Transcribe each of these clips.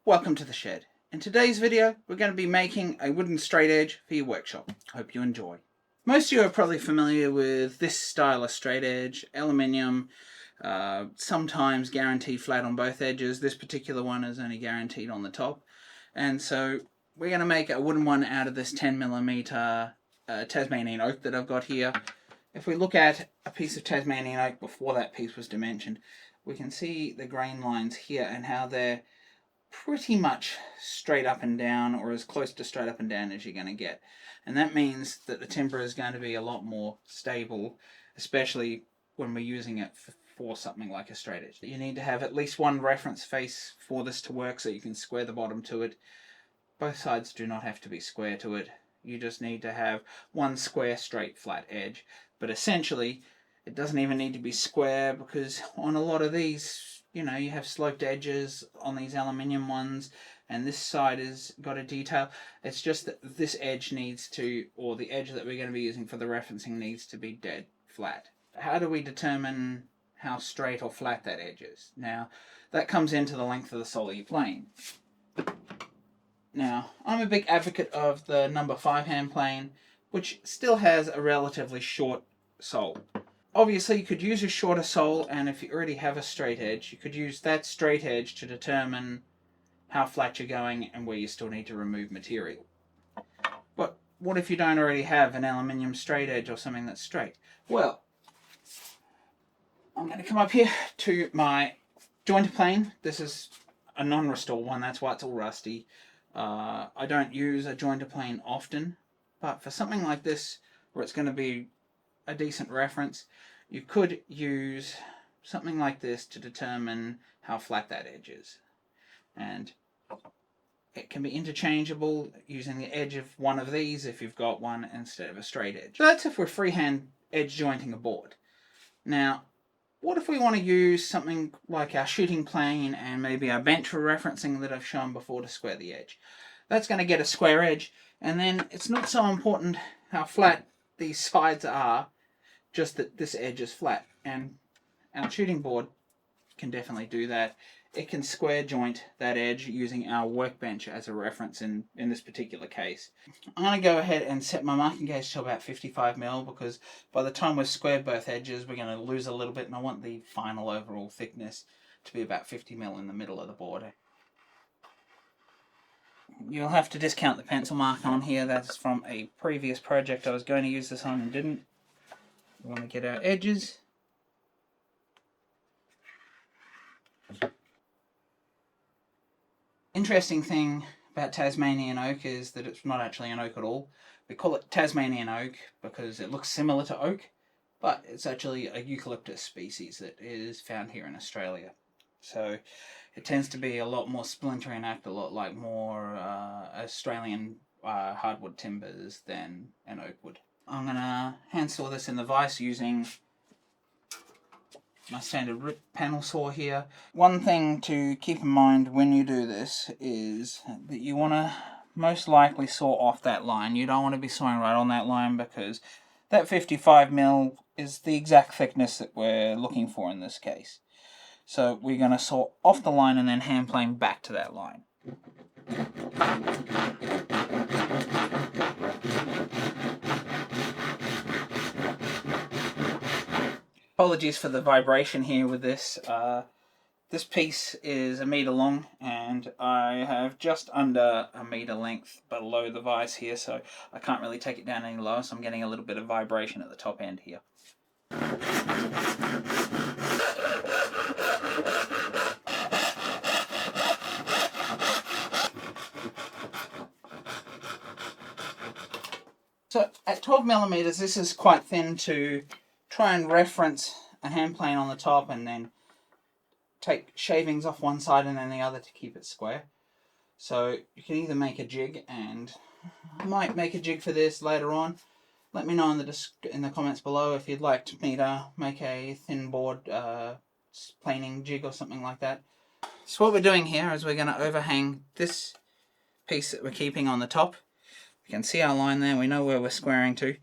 Welcome to the shed. In today's video, we're going to be making a wooden straight edge for your workshop. Hope you enjoy. Most of you are probably familiar with this style of straight edge, aluminium, sometimes guaranteed flat on both edges. This particular one is only guaranteed on the top. And so we're going to make a wooden one out of this 10mm Tasmanian oak that I've got here. If we look at a piece of Tasmanian oak before that piece was dimensioned, we can see the grain lines here and how they're pretty much straight up and down, or as close to straight up and down as you're going to get. And that means that the timber is going to be a lot more stable, especially when we're using it for something like a straight edge. You need to have at least one reference face for this to work so you can square the bottom to it. Both sides do not have to be square to it. You just need to have one square, straight, flat edge. But essentially, it doesn't even need to be square, because on a lot of these, you know, you have sloped edges on these aluminium ones, and this side has got a detail. It's just that this edge needs to, or the edge that we're going to be using for the referencing needs to be dead flat. How do we determine how straight or flat that edge is? Now, that comes into the length of the sole of your plane. Now, I'm a big advocate of the number 5 hand plane, which still has a relatively short sole. Obviously, you could use a shorter sole, and if you already have a straight edge, you could use that straight edge to determine how flat you're going and where you still need to remove material. But what if you don't already have an aluminium straight edge or something that's straight? Well, I'm going to come up here to my jointer plane. This is a non-restore one, that's why it's all rusty. I don't use a jointer plane often, but for something like this, where it's going to be a decent reference, you could use something like this to determine how flat that edge is. And it can be interchangeable using the edge of one of these if you've got one instead of a straight edge. So that's if we're freehand edge jointing a board. Now, what if we want to use something like our shooting plane and maybe our bench for referencing that I've shown before to square the edge? That's going to get a square edge, and then it's not so important how flat these sides are, just that this edge is flat. And our shooting board can definitely do that. It can square joint that edge using our workbench as a reference in this particular case. I'm going to go ahead and set my marking gauge to about 55mm, because by the time we've squared both edges, we're going to lose a little bit, and I want the final overall thickness to be about 50mm in the middle of the board. You'll have to discount the pencil mark on here. That's from a previous project I was going to use this on and didn't. We want to get our edges. Interesting thing about Tasmanian oak is that it's not actually an oak at all. We call it Tasmanian oak because it looks similar to oak, but it's actually a eucalyptus species that is found here in Australia. So it tends to be a lot more splintery and act a lot like more Australian hardwood timbers than an oak would. I'm going to hand saw this in the vise using my standard rip panel saw here. One thing to keep in mind when you do this is that you want to most likely saw off that line. You don't want to be sawing right on that line, because that 55mm is the exact thickness that we're looking for in this case. So we're going to saw off the line and then hand plane back to that line. Apologies for the vibration here with this. This piece is 1 meter long, and I have just under 1 meter length below the vise here, so I can't really take it down any lower, so I'm getting a little bit of vibration at the top end here. So at 12mm, this is quite thin to try and reference a hand plane on the top, and then take shavings off one side and then the other to keep it square. So you can either make a jig, and I might make a jig for this later on. Let me know in the comments below if you'd like me to make a thin board planing jig or something like that. So what we're doing here is we're going to overhang this piece that we're keeping on the top. You can see our line there, we know where we're squaring to,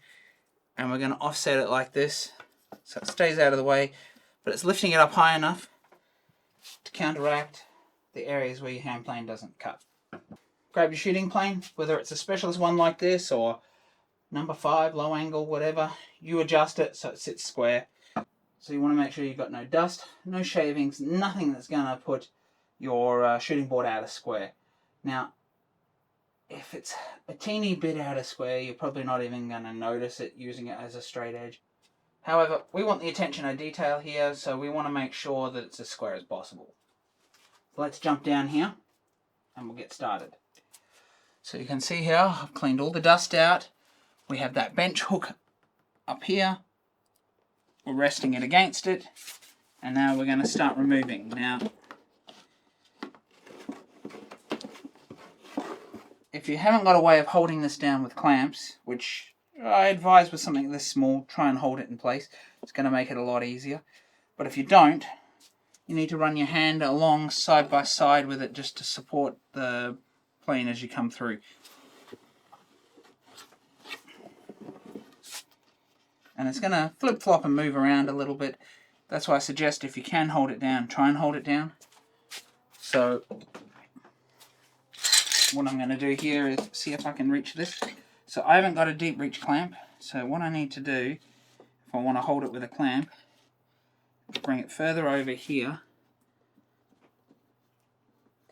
and we're going to offset it like this so it stays out of the way, but it's lifting it up high enough to counteract the areas where your hand plane doesn't cut. Grab your shooting plane, whether it's a specialist one like this or number 5, low angle, whatever. You adjust it so it sits square. So you want to make sure you've got no dust, no shavings, nothing that's going to put your shooting board out of square. Now, if it's a teeny bit out of square, you're probably not even going to notice it using it as a straight edge. However, we want the attention to detail here, so we want to make sure that it's as square as possible. Let's jump down here and we'll get started. So you can see here, I've cleaned all the dust out. We have that bench hook up here. We're resting it against it. And now we're going to start removing. Now, if you haven't got a way of holding this down with clamps, which I advise with something this small, try and hold it in place. It's going to make it a lot easier. But if you don't, you need to run your hand along side by side with it just to support the plane as you come through. And it's going to flip-flop and move around a little bit. That's why I suggest if you can hold it down, try and hold it down. So what I'm going to do here is see if I can reach this. So I haven't got a deep reach clamp. So what I need to do, if I want to hold it with a clamp, bring it further over here,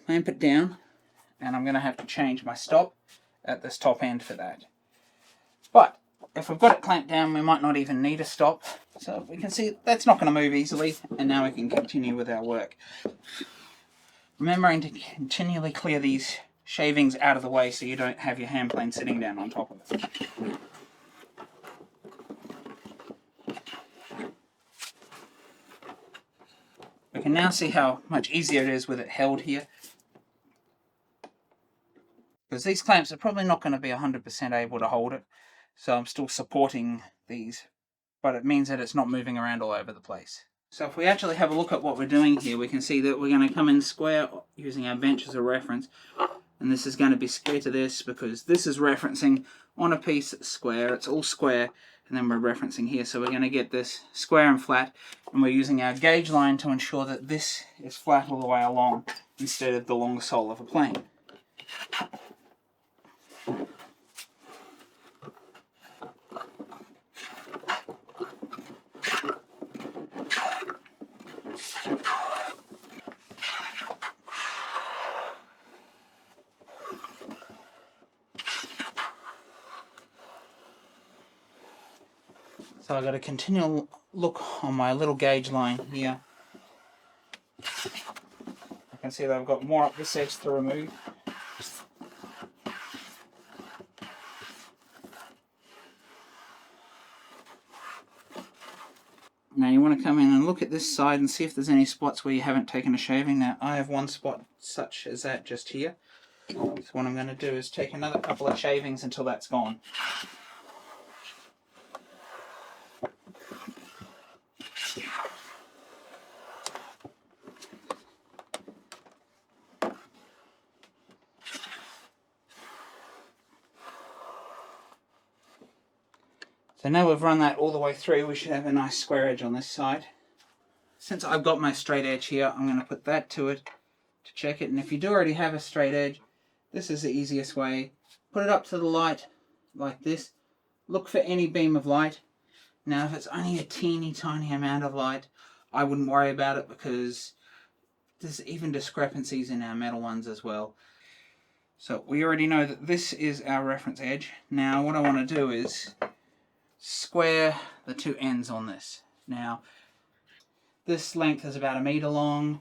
clamp it down, and I'm going to have to change my stop at this top end for that. But if we've got it clamped down, we might not even need a stop. So we can see that's not going to move easily, and now we can continue with our work. Remembering to continually clear these shavings out of the way so you don't have your hand plane sitting down on top of it. We can now see how much easier it is with it held here. Because these clamps are probably not going to be 100% able to hold it. So I'm still supporting these, but it means that it's not moving around all over the place. So if we actually have a look at what we're doing here, we can see that we're going to come in square using our bench as a reference. And this is going to be square to this because this is referencing on a piece that's square. It's all square, and then we're referencing here. So we're going to get this square and flat, and we're using our gauge line to ensure that this is flat all the way along instead of the long sole of a plane. So I've got a continual look on my little gauge line here. I can see that I've got more up this edge to remove. Now you want to come in and look at this side and see if there's any spots where you haven't taken a shaving. Now I have one spot such as that just here. So what I'm going to do is take another couple of shavings until that's gone. So now we've run that all the way through, we should have a nice square edge on this side. Since I've got my straight edge here, I'm going to put that to it to check it. And if you do already have a straight edge, this is the easiest way. Put it up to the light like this. Look for any beam of light. Now if it's only a teeny tiny amount of light, I wouldn't worry about it because there's even discrepancies in our metal ones as well. So we already know that this is our reference edge. Now what I want to do is square the two ends on this. Now this length is about 1 meter long.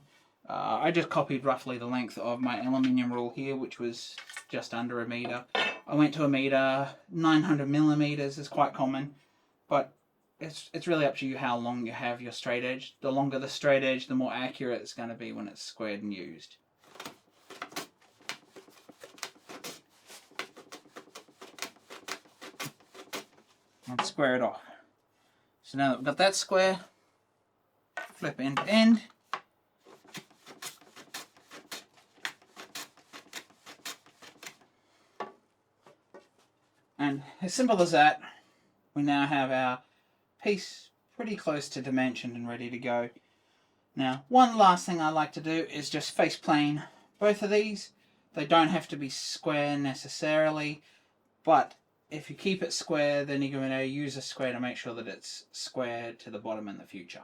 I just copied roughly the length of my aluminium rule here, which was just under 1 meter. I went to 1 meter. 900 millimeters is quite common, but it's really up to you how long you have your straight edge. The longer the straight edge, the more accurate it's going to be when it's squared and used. And square it off. So now that we've got that square, flip end to end. And as simple as that, we now have our piece pretty close to dimensioned and ready to go. Now, one last thing I like to do is just face plane both of these. They don't have to be square necessarily, but if you keep it square, then you're going to use a square to make sure that it's square to the bottom in the future.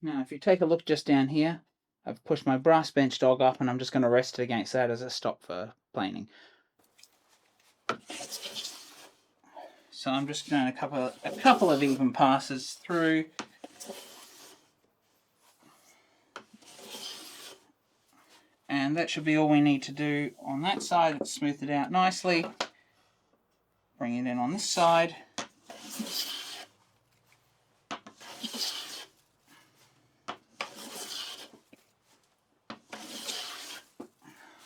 Now, if you take a look just down here, I've pushed my brass bench dog up and I'm just going to rest it against that as a stop for planing. So I'm just doing a couple of even passes through. And that should be all we need to do on that side. Let's smooth it out nicely. Bring it in on this side.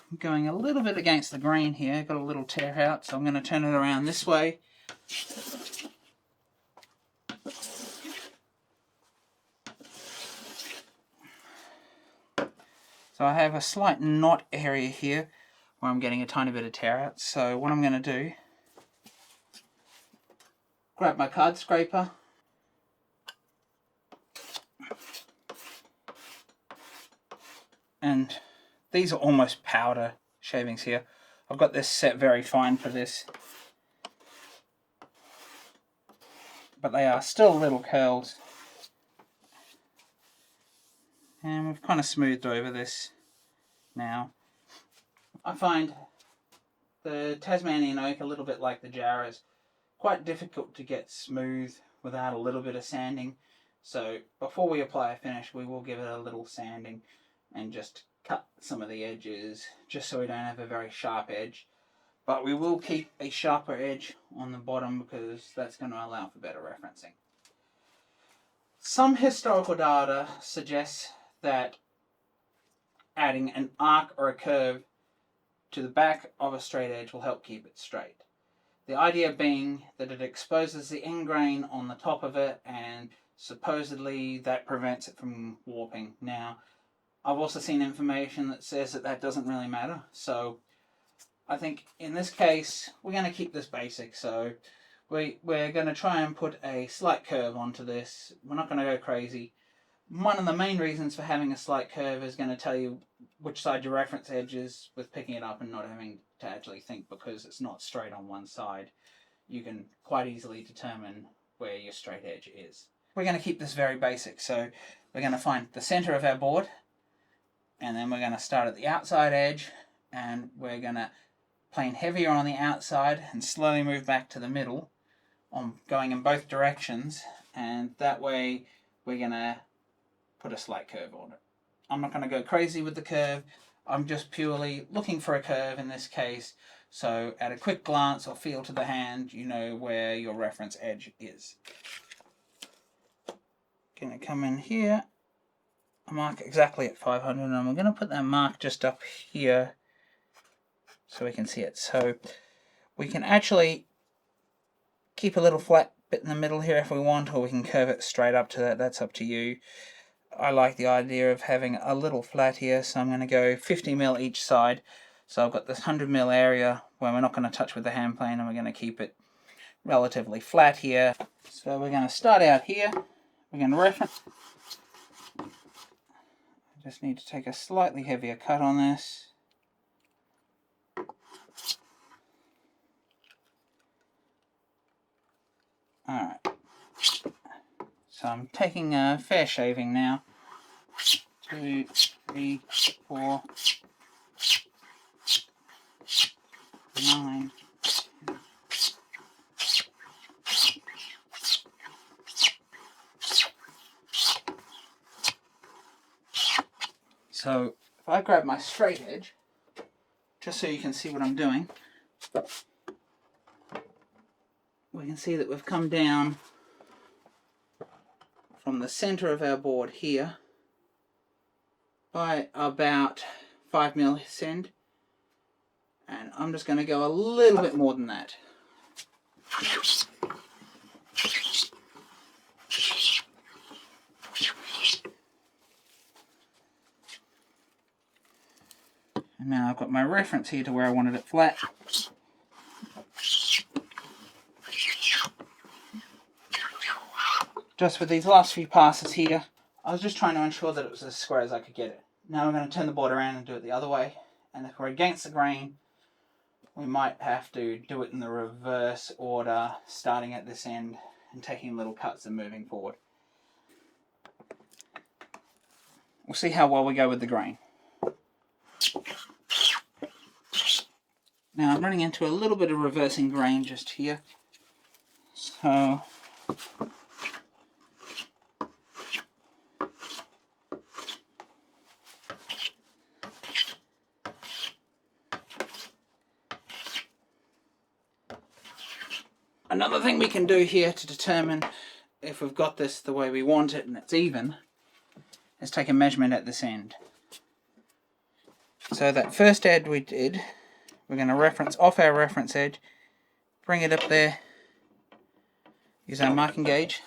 I'm going a little bit against the grain here. Got a little tear out, so I'm going to turn it around this way. So I have a slight knot area here where I'm getting a tiny bit of tear out. So what I'm going to do, grab my card scraper, and these are almost powder shavings here. I've got this set very fine for this, but they are still little curls. And we've kind of smoothed over this now. I find the Tasmanian oak, a little bit like the Jarrahs, quite difficult to get smooth without a little bit of sanding. So before we apply a finish, we will give it a little sanding and just cut some of the edges, just so we don't have a very sharp edge. But we will keep a sharper edge on the bottom because that's going to allow for better referencing. Some historical data suggests that adding an arc or a curve to the back of a straight edge will help keep it straight. The idea being that it exposes the end grain on the top of it and supposedly that prevents it from warping. Now, I've also seen information that says that that doesn't really matter, so I think in this case we're going to keep this basic. So we're going to try and put a slight curve onto this. We're not going to go crazy. One of the main reasons for having a slight curve is going to tell you which side your reference edge is with picking it up and not having to actually think, because it's not straight on one side. You can quite easily determine where your straight edge is. We're going to keep this very basic, so we're going to find the center of our board, and then we're going to start at the outside edge, and we're going to plane heavier on the outside and slowly move back to the middle, going in both directions, and that way we're going to put a slight curve on it. I'm not going to go crazy with the curve. I'm just purely looking for a curve in this case, so at a quick glance or feel to the hand, you know where your reference edge is. Going to come in here, I mark exactly at 500, and I'm going to put that mark just up here so we can see it. So we can actually keep a little flat bit in the middle here if we want, or we can curve it straight up to that. That's up to you. I like the idea of having a little flat here, so I'm going to go 50mm each side. So I've got this 100mm area where we're not going to touch with the hand plane, and we're going to keep it relatively flat here. So we're going to start out here. We're going to reference. I just need to take a slightly heavier cut on this. Alright. So I'm taking a fair shaving now. 2, 3, 4, 9. So if I grab my straight edge, just so you can see what I'm doing, we can see that we've come down from the center of our board here by about 5mm end, and I'm just going to go a little bit more than that. And now I've got my reference here to where I wanted it flat. Just with these last few passes here, I was just trying to ensure that it was as square as I could get it. Now I'm going to turn the board around and do it the other way, And if we're against the grain, we might have to do it in the reverse order, starting at this end and taking little cuts and moving forward. We'll see how well we go with the grain. Now I'm running into a little bit of reversing grain just here. So another thing we can do here to determine if we've got this the way we want it and it's even is take a measurement at this end. So that first edge we did, we're going to reference off our reference edge, bring it up there, use our marking gauge,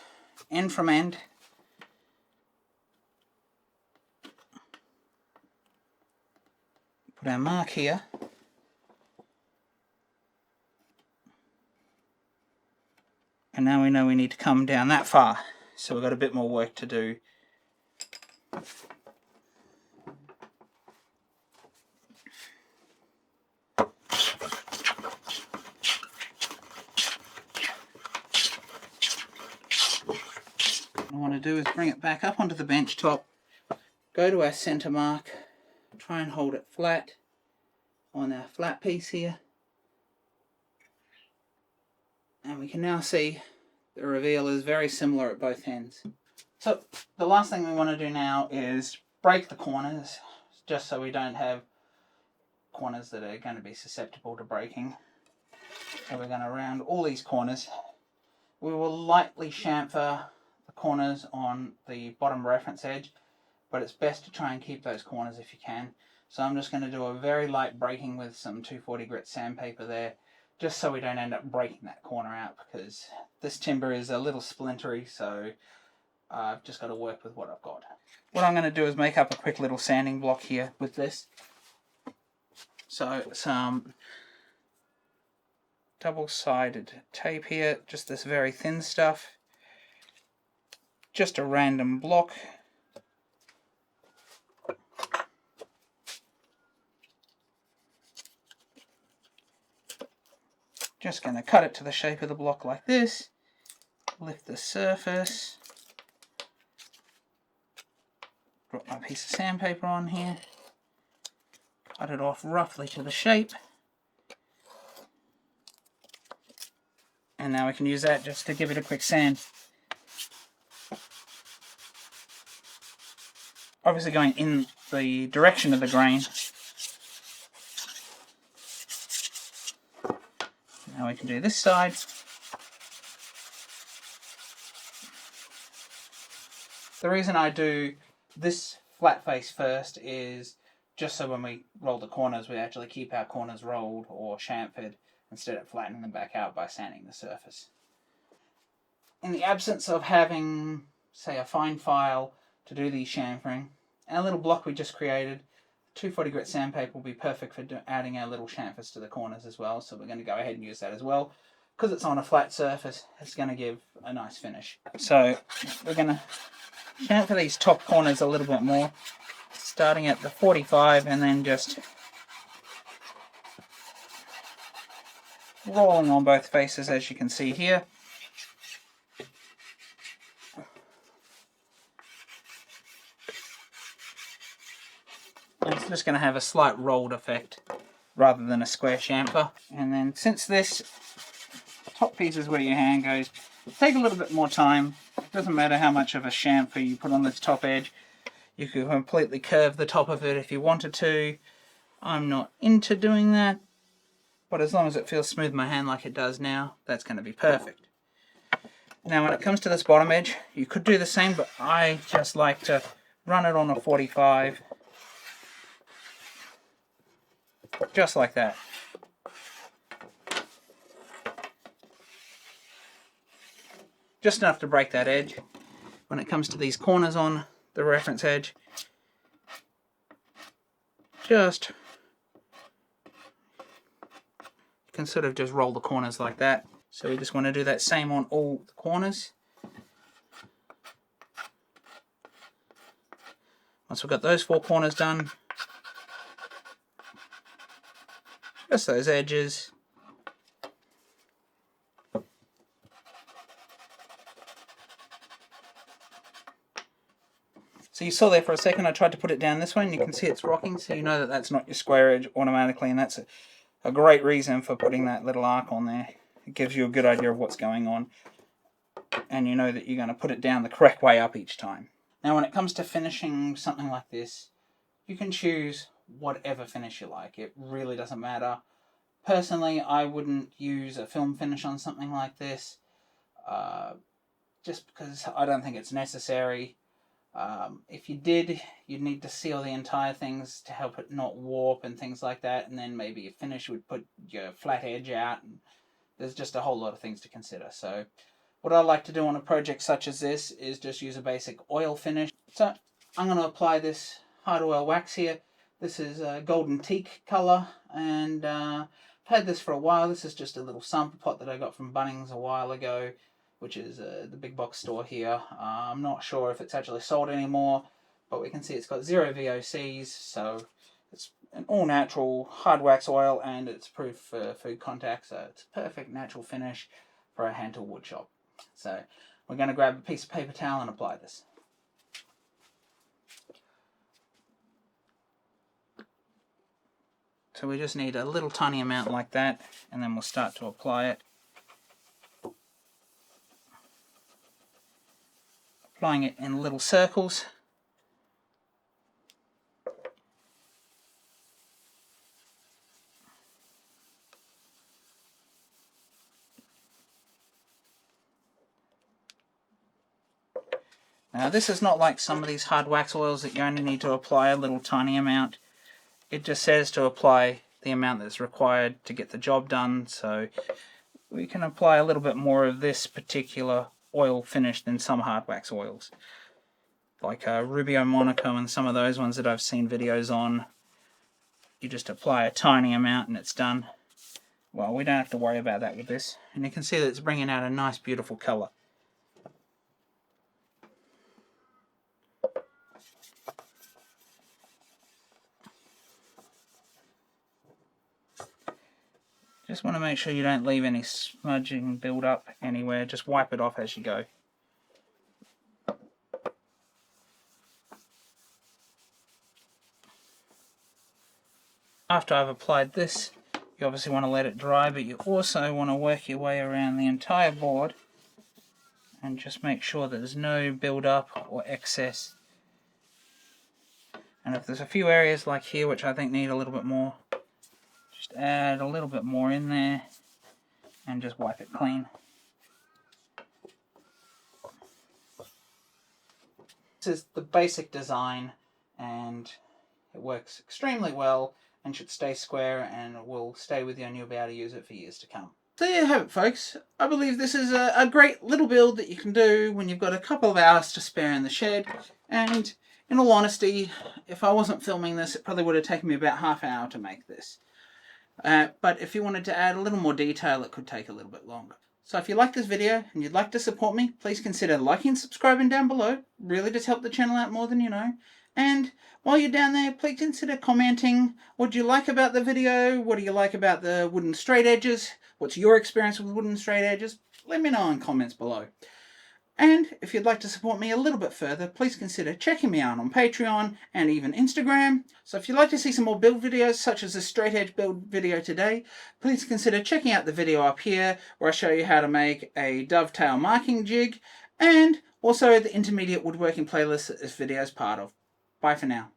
end from end, put our mark here, and now we know we need to come down that far, so we've got a bit more work to do. What I want to do is bring it back up onto the bench top, go to our center mark, try and hold it flat on our flat piece here, and we can now see the reveal is very similar at both ends. So the last thing we want to do now is break the corners, just so we don't have corners that are going to be susceptible to breaking. So we're going to round all these corners. We will lightly chamfer the corners on the bottom reference edge, but it's best to try and keep those corners if you can. So I'm just going to do a very light breaking with some 240 grit sandpaper there, just so we don't end up breaking that corner out, because this timber is a little splintery, so I've just got to work with what I've got. What I'm going to do is make up a quick little sanding block here with this. So some double-sided tape here, just this very thin stuff, just a random block. Just going to cut it to the shape of the block like this, lift the surface, drop my piece of sandpaper on here, cut it off roughly to the shape, and now we can use that just to give it a quick sand. Obviously going in the direction of the grain. Now we can do this side. The reason I do this flat face first is just so when we roll the corners, we actually keep our corners rolled or chamfered instead of flattening them back out by sanding the surface. In the absence of having, say, a fine file to do these chamfering, our little block we just created, 240 grit sandpaper will be perfect for adding our little chamfers to the corners as well, so we're going to go ahead and use that as well. Because it's on a flat surface, it's going to give a nice finish. So we're going to chamfer these top corners a little bit more, starting at the 45 and then just rolling on both faces, as you can see here. And it's just going to have a slight rolled effect rather than a square chamfer. And then since this top piece is where your hand goes, take a little bit more time. It doesn't matter how much of a chamfer you put on this top edge. You could completely curve the top of it if you wanted to. I'm not into doing that, but as long as it feels smooth in my hand like it does now, that's going to be perfect. Now when it comes to this bottom edge, you could do the same, but I just like to run it on a 45, just like that. Just enough to break that edge. When it comes to these corners on the reference edge, just you can sort of just roll the corners like that. So we just want to do that same on all the corners. Once we've got those four corners done, just those edges. So you saw there for a second I tried to put it down this way, and you can see it's rocking, so you know that that's not your square edge automatically, and that's a great reason for putting that little arc on there. It gives you a good idea of what's going on, and you know that you're going to put it down the correct way up each time. Now when it comes to finishing something like this, you can choose whatever finish you like. It really doesn't matter. Personally, I wouldn't use a film finish on something like this, just because I don't think it's necessary. If you did, you'd need to seal the entire things to help it not warp and things like that, and then maybe a finish would put your flat edge out, and there's just a whole lot of things to consider. So what I like to do on a project such as this is just use a basic oil finish. So I'm going to apply this hard oil wax here. This is a golden teak colour, and I've had this for a while. This is just a little sample pot that I got from Bunnings a while ago, which is the big box store here. I'm not sure if it's actually sold anymore, but we can see it's got 0 VOCs, so it's an all-natural hard wax oil, and it's proof for food contact, so it's a perfect natural finish for a Handtool wood shop. So we're going to grab a piece of paper towel and apply this. So we just need a little tiny amount like that, and then we'll start to apply it. Applying it in little circles. Now this is not like some of these hard wax oils that you only need to apply a little tiny amount. It just says to apply the amount that's required to get the job done, so we can apply a little bit more of this particular oil finish than some hard wax oils, like Rubio Monaco and some of those ones that I've seen videos on. You just apply a tiny amount and it's done. Well, we don't have to worry about that with this, and you can see that it's bringing out a nice beautiful colour. Just want to make sure you don't leave any smudging build up anywhere. Just wipe it off as you go. After I've applied this, you obviously want to let it dry, but you also want to work your way around the entire board and just make sure that there's no build up or excess. And if there's a few areas like here which I think need a little bit more, just add a little bit more in there and just wipe it clean. This is the basic design, and it works extremely well and should stay square, and it will stay with you and you'll be able to use it for years to come. So there you have it, folks. I believe this is a great little build that you can do when you've got a couple of hours to spare in the shed, and in all honesty, if I wasn't filming this, it probably would have taken me about half an hour to make this. But if you wanted to add a little more detail, it could take a little bit longer. So if you like this video and you'd like to support me, please consider liking and subscribing down below. Really does help the channel out more than you know. And while you're down there, please consider commenting. What do you like about the video? What do you like about the wooden straight edges? What's your experience with wooden straight edges? Let me know in comments below. And if you'd like to support me a little bit further, please consider checking me out on Patreon and even Instagram. So if you'd like to see some more build videos, such as this straight edge build video today, please consider checking out the video up here, where I show you how to make a dovetail marking jig, and also the intermediate woodworking playlist that this video is part of. Bye for now.